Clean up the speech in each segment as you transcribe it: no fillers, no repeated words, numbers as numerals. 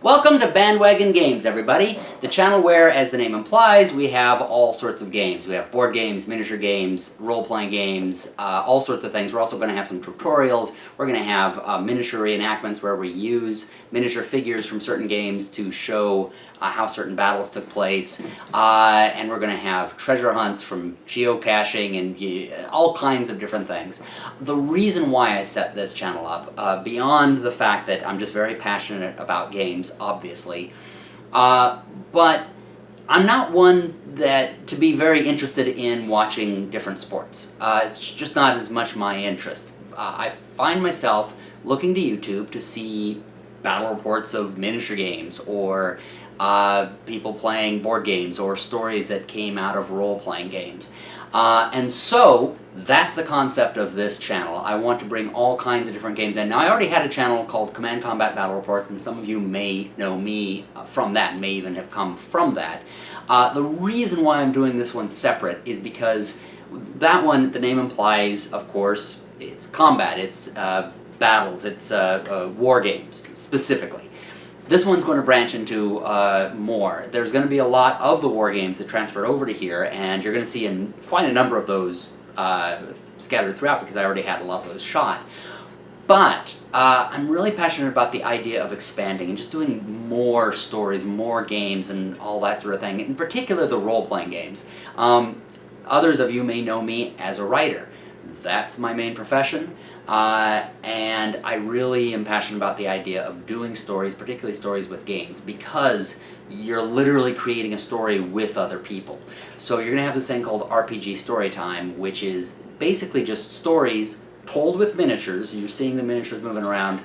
Welcome to Bandwagon Games, everybody. The channel where, as the name implies, we have all sorts of games. We have board games, miniature games, role-playing games, all sorts of things. We're also going to have some tutorials. We're going to have miniature reenactments where we use miniature figures from certain games to show how certain battles took place. And we're going to have treasure hunts from geocaching and all kinds of different things. The reason why I set this channel up, beyond the fact that I'm just very passionate about games, obviously, but I'm not one that to be very interested in watching different sports. It's just not as much my interest. I find myself looking to YouTube to see battle reports of miniature games, or people playing board games, or stories that came out of role-playing games. And so, that's the concept of this channel. I want to bring all kinds of different games in. Now, I already had a channel called Command Combat Battle Reports, and some of you may know me from that, may even have come from that. The reason why I'm doing this one separate is because that one, the name implies, of course, it's combat, it's battles, it's war games, specifically. This one's going to branch into more. There's going to be a lot of the war games that transferred over to here, and you're going to see quite a number of those scattered throughout because I already had a lot of those shot. But I'm really passionate about the idea of expanding and just doing more stories, more games, and all that sort of thing. In particular, the role-playing games. Others of you may know me as a writer. That's my main profession. And I really am passionate about the idea of doing stories, particularly stories with games, because you're literally creating a story with other people. So you're going to have this thing called RPG Storytime, which is basically just stories told with miniatures. You're seeing the miniatures moving around,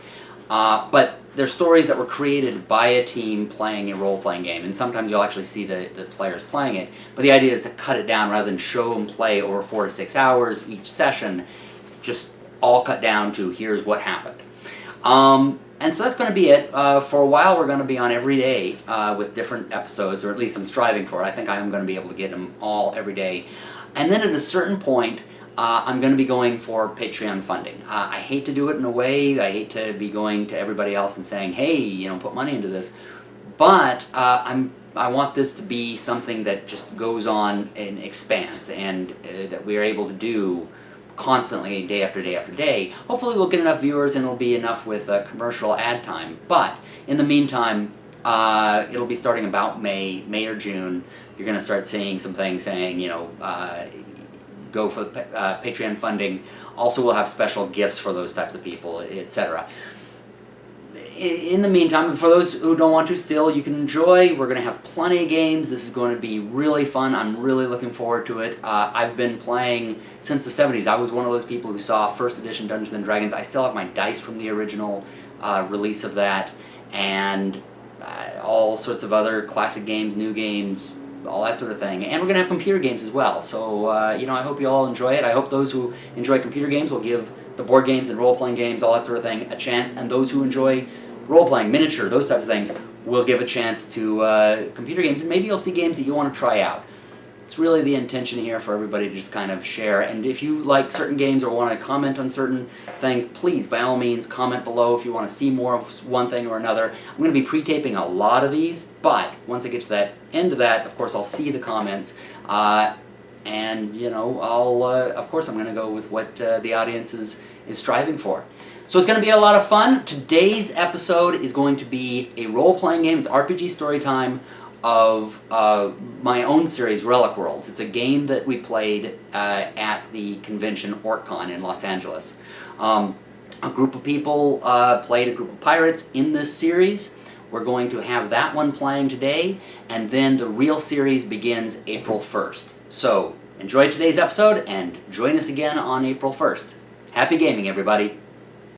but they're stories that were created by a team playing a role-playing game, and sometimes you'll actually see the players playing it, but the idea is to cut it down rather than show them play over 4 to 6 hours each session, just all cut down to here's what happened. And so that's going to be it. For a while we're going to be on every day with different episodes, or at least I'm striving for it. I think I am going to be able to get them all every day. And then at a certain point, I'm going to be going for Patreon funding. I hate to do it in a way. I hate to be going to everybody else and saying, hey, you know, put money into this. But I want this to be something that just goes on and expands, and that we are able to do constantly, day after day after day. Hopefully we'll get enough viewers and it'll be enough with commercial ad time. But in the meantime, it'll be starting about May or June. You're going to start seeing some things saying, you know, go for Patreon funding. Also, we'll have special gifts for those types of people, etc. In the meantime, for those who don't want to still, you can enjoy. We're going to have plenty of games. This is going to be really fun. I'm really looking forward to it. I've been playing since the 70s. I was one of those people who saw first edition Dungeons & Dragons. I still have my dice from the original release of that, and all sorts of other classic games, new games, all that sort of thing. And we're going to have computer games as well. So, you know, I hope you all enjoy it. I hope those who enjoy computer games will give the board games and role-playing games, all that sort of thing, a chance. And those who enjoy role-playing, miniature, those types of things, will give a chance to computer games. And maybe you'll see games that you want to try out. It's really the intention here for everybody to just kind of share. And if you like certain games or want to comment on certain things, please, by all means, comment below if you want to see more of one thing or another. I'm going to be pre-taping a lot of these, but once I get to that end of that, of course, I'll see the comments. And, you know, of course, I'm going to go with what the audience is striving for. So it's going to be a lot of fun. Today's episode is going to be a role-playing game. It's RPG Storytime of my own series, Relic Worlds. It's a game that we played at the convention OrcCon in Los Angeles. A group of people played a group of pirates in this series. We're going to have that one playing today, and then the real series begins April 1st. So enjoy today's episode, and join us again on April 1st. Happy gaming, everybody!